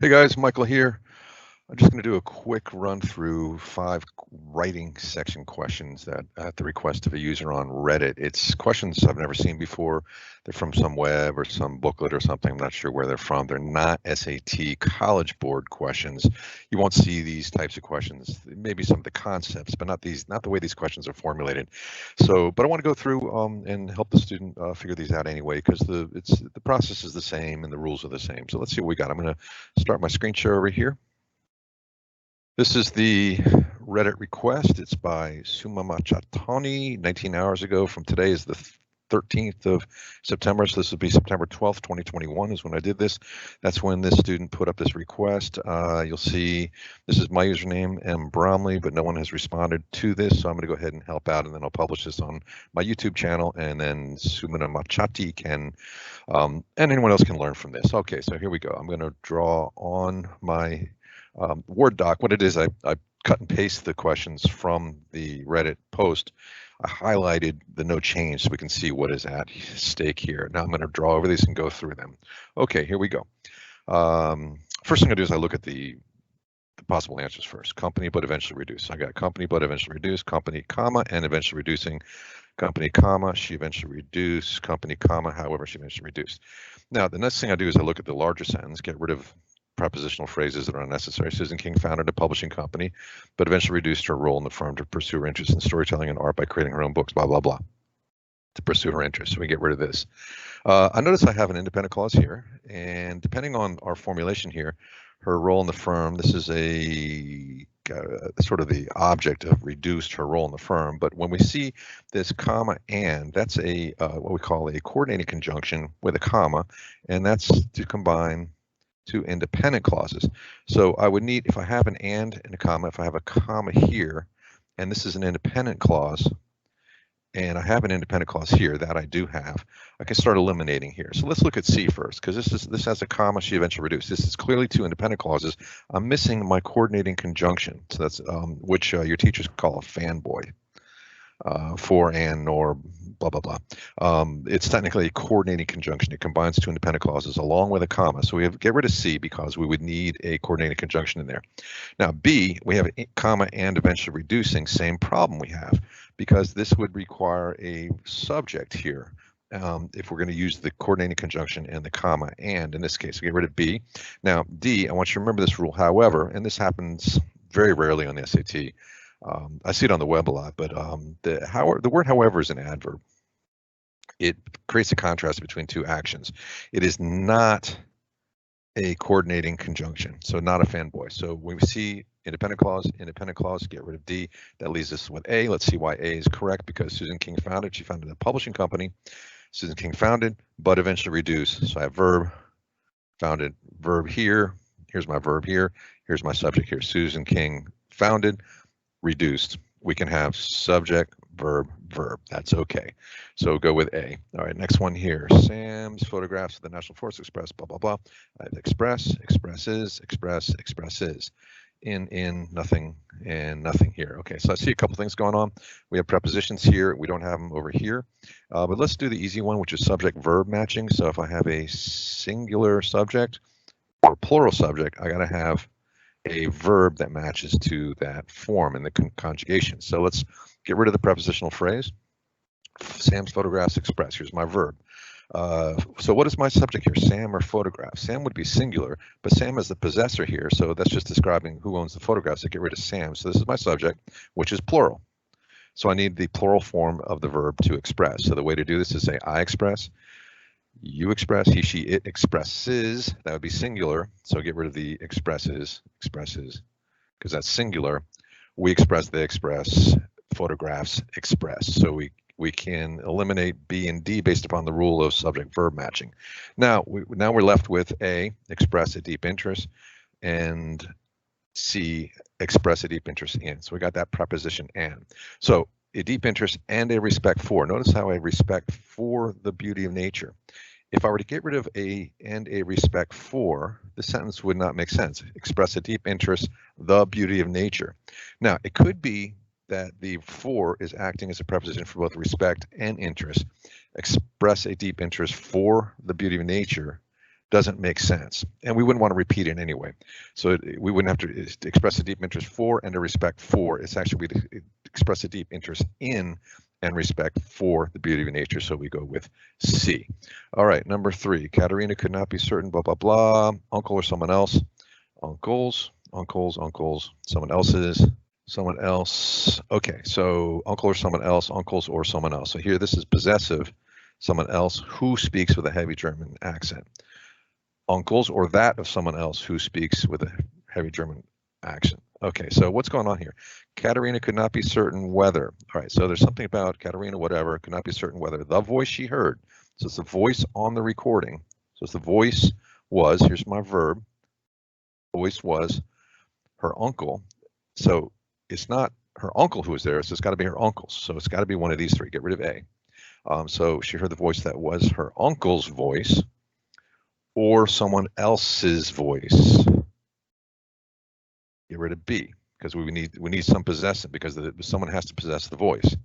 Hey guys, Michael here. I'm just going to do a quick run through 5 writing section questions that at the request of a user on Reddit. It's questions I've never seen before. They're from some web or some booklet or something. I'm not sure where they're from. They're not SAT College Board questions. You won't see these types of questions. Maybe some of the concepts, but not the way these questions are formulated. So, but I want to go through and help the student figure these out anyway, because the process is the same and the rules are the same. So let's see what we got. I'm going to start my screen share over here. This is the Reddit request. It's by Sumamachatani 19 hours ago. From today is the 13th of September. So this would be September 12th, 2021 is when I did this. That's when this student put up this request. You'll see this is my username, M. Bromley, but no one has responded to this. So I'm going to go ahead and help out, and then I'll publish this on my YouTube channel, and then Sumana Machati can, and anyone else can learn from this. Okay, so here we go. I'm going to draw on my Word doc. What it is, I cut and paste the questions from the Reddit post. I highlighted the no change so we can see what is at stake here. Now I'm going to draw over these and go through them. Okay, here we go. First thing I do is I look at the possible answers first. Company, but eventually reduce. I got company, but eventually reduce, company, comma, and eventually reducing, company, comma, she eventually reduced, company, comma, however she eventually reduced. Now, the next thing I do is I look at the larger sentence, get rid of prepositional phrases that are unnecessary. Susan King founded a publishing company, but eventually reduced her role in the firm to pursue her interest in storytelling and art by creating her own books, blah, blah, blah, to pursue her interest. So we get rid of this. I notice I have an independent clause here, and depending on our formulation here, her role in the firm, this is a sort of the object of reduced her role in the firm. But when we see this comma and, that's a what we call a coordinating conjunction with a comma, and that's to combine two independent clauses. So I would need, if I have an and a comma, if I have a comma here, and this is an independent clause, and I have an independent clause here that I do have, I can start eliminating here. So let's look at C first, because this has a comma, she eventually reduced. This is clearly two independent clauses. I'm missing my coordinating conjunction. So that's which your teachers call a fanboy. For and, nor, blah, blah, blah. It's technically a coordinating conjunction. It combines two independent clauses along with a comma. So we have get rid of C because we would need a coordinating conjunction in there. Now B, we have a comma and eventually reducing, same problem we have, because this would require a subject here. If we're going to use the coordinating conjunction and the comma and, in this case, we get rid of B. Now D, I want you to remember this rule, however, and this happens very rarely on the SAT. I see it on the web a lot, but the word however is an adverb. It creates a contrast between two actions. It is not a coordinating conjunction, so not a fanboy. So when we see independent clause, get rid of D. That leaves us with A. Let's see why A is correct, because Susan King founded. She founded a publishing company. Susan King founded, but eventually reduced. So I have verb, founded, verb here. Here's my verb here. Here's my subject here. Susan King founded, reduced. We can have subject, verb, verb. That's okay. So go with A. All right, next one here. Sam's photographs of the National Forest Express, blah, blah, blah. I have express, expresses, express, expresses. In, nothing, and nothing here. Okay, so I see a couple things going on. We have prepositions here. We don't have them over here. But let's do the easy one, which is subject-verb matching. So if I have a singular subject or plural subject, I got to have a verb that matches to that form in the conjugation. So let's get rid of the prepositional phrase. Sam's photographs express. Here's my verb. So what is my subject here? Sam or photograph? Sam would be singular, but Sam is the possessor here. So that's just describing who owns the photographs. So get rid of Sam. So this is my subject, which is plural. So I need the plural form of the verb to express. So the way to do this is say I express, you express, he, she, it expresses. That would be singular. So get rid of the expresses, because that's singular. We express, they express, photographs express. So we can eliminate B and D based upon the rule of subject-verb matching. Now we're left with A, express a deep interest, and C, express a deep interest in. So we got that preposition and. So a deep interest and a respect for. Notice how a respect for the beauty of nature. If I were to get rid of a and a respect for, the sentence would not make sense. Express a deep interest, the beauty of nature. Now, it could be that the for is acting as a preposition for both respect and interest. Express a deep interest for the beauty of nature doesn't make sense, and we wouldn't want to repeat it anyway. So we wouldn't have to express a deep interest for and a respect for. It's actually we express a deep interest in and respect for the beauty of nature. So we go with C. All right, number 3. Katerina could not be certain. Blah blah blah. Uncle or someone else. Uncles, uncles, uncles. Someone else's. Someone else. Okay, so uncle or someone else. Uncles or someone else. So here this is possessive. Someone else who speaks with a heavy German accent. Uncles or that of someone else who speaks with a heavy German accent. Okay, so what's going on here? Katerina could not be certain whether. All right, so there's something about Katerina, whatever, could not be certain whether the voice she heard. So it's the voice on the recording. So it's the voice was, here's my verb, voice was her uncle. So it's not her uncle who was there, so it's got to be her uncle's. So it's got to be one of these 3. Get rid of A. So she heard the voice that was her uncle's voice or someone else's voice. Get rid of B because we need some possessive because someone has to possess the voice.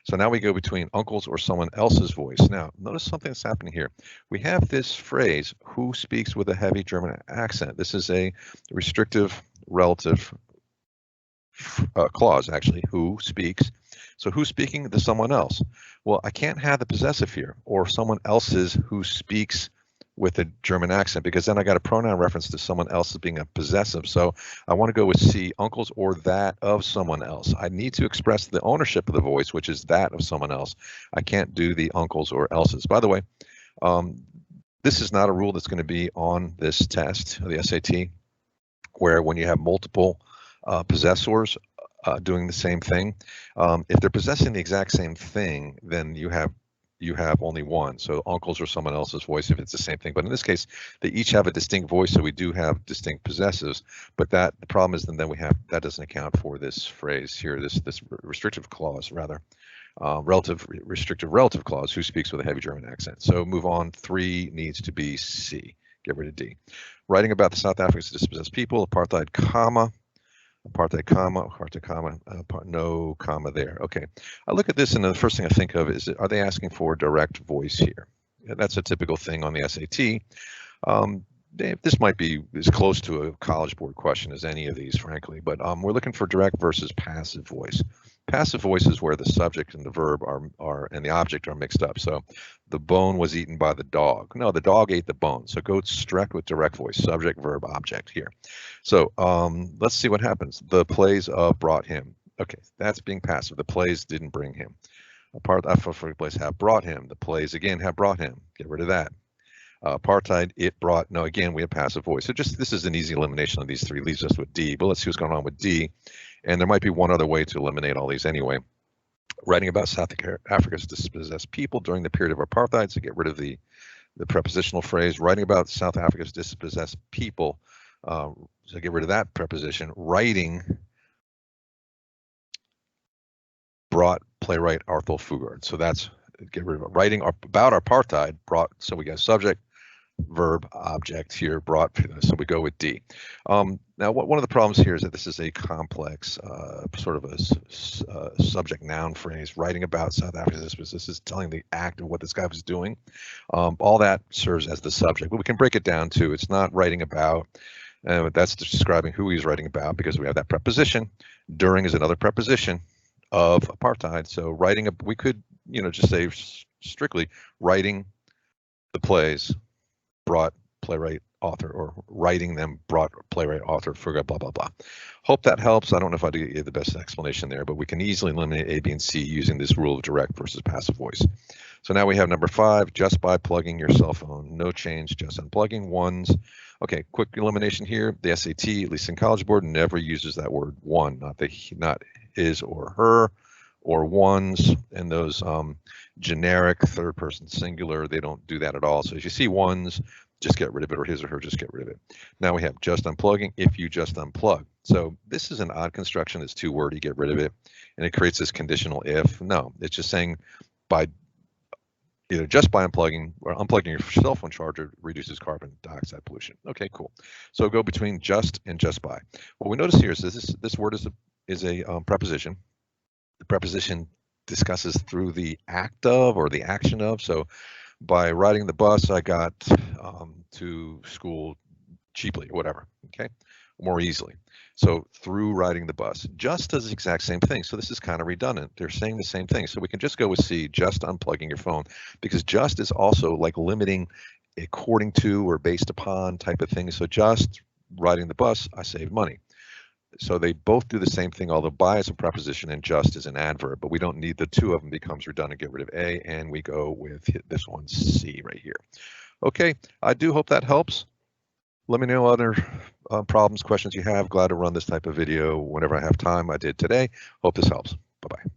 So now we go between uncle's or someone else's voice. Now notice something that's happening here. We have this phrase, who speaks with a heavy German accent. This is a restrictive relative clause, actually, who speaks. So who's speaking to someone else? Well, I can't have the possessive here or someone else's who speaks with a German accent because then I got a pronoun reference to someone else as being a possessive. So I want to go with C, uncles or that of someone else. I need to express the ownership of the voice, which is that of someone else. I can't do the uncles or else's. By the way, this is not a rule that's going to be on this test, the SAT, where when you have multiple possessors doing the same thing, if they're possessing the exact same thing, then you have only one. So uncles or someone else's voice if it's the same thing. But in this case, they each have a distinct voice, so we do have distinct possessives. But the problem is then we have that doesn't account for this phrase here, this restrictive clause rather, restrictive relative clause, who speaks with a heavy German accent. So move on. 3 needs to be C. Get rid of D. Writing about the South Africa's dispossessed people, apartheid, comma. Apartheid, comma, no comma there. Okay, I look at this and the first thing I think of is, are they asking for direct voice here? That's a typical thing on the SAT. This might be as close to a College Board question as any of these, frankly, but we're looking for direct versus passive voice. Passive voice is where the subject and the verb are and the object are mixed up. So the bone was eaten by the dog. No, the dog ate the bone. So go straight with direct voice, subject, verb, object here. So let's see what happens. The plays of brought him. Okay, that's being passive. The plays didn't bring him. Apartheid plays have brought him. The plays again have brought him. Get rid of that. Apartheid, it brought. No, again, we have passive voice. So this is an easy elimination of these 3. Leaves us with D. But let's see what's going on with D. And there might be one other way to eliminate all these anyway. Writing about South Africa's dispossessed people during the period of apartheid, so get rid of the prepositional phrase. Writing about South Africa's dispossessed people, so get rid of that preposition. Writing brought playwright Arthur Fugard. So that's get rid of it. Writing about apartheid brought. So we got subject, verb, object here brought. So we go with D. Now, one of the problems here is that this is a complex sort of a subject noun phrase. Writing about South Africa. This is telling the act of what this guy was doing. All that serves as the subject, but we can break it down to it's not writing about. That's describing who he's writing about because we have that preposition. During is another preposition of apartheid. So writing, we could just say strictly writing the plays brought playwright author, or writing them brought playwright author, forget blah blah blah. Hope that helps. I don't know if I did get the best explanation there, but we can easily eliminate A, B, and C using this rule of direct versus passive voice. So now we have number 5, just by plugging your cell phone. No change, just unplugging. Ones. Okay, quick elimination here. The SAT, at least in College Board, never uses that word one, not his or her or ones, and those generic third person singular, they don't do that at all. So if you see ones, just get rid of it, or his or her, just get rid of it. Now we have just unplugging, if you just unplug. So this is an odd construction. It's 2 wordy, get rid of it, and it creates this conditional if. No, it's just saying by either just by unplugging or unplugging your cell phone charger reduces carbon dioxide pollution. Okay, cool. So go between just and just by. What we notice here is this word is a preposition. The preposition discusses through the act of or the action of. So by riding the bus, I got to school cheaply or whatever, okay, more easily. So through riding the bus, just does the exact same thing. So this is kind of redundant. They're saying the same thing. So we can just go with C, just unplugging your phone, because just is also like limiting according to or based upon type of thing. So just riding the bus, I save money. So they both do the same thing, although by is a preposition and just is an adverb, but we don't need the two of them, becomes redundant, get rid of A, and we go with this one, C right here. Okay, I do hope that helps. Let me know other problems, questions you have. Glad to run this type of video whenever I have time. I did today. Hope this helps. Bye-bye.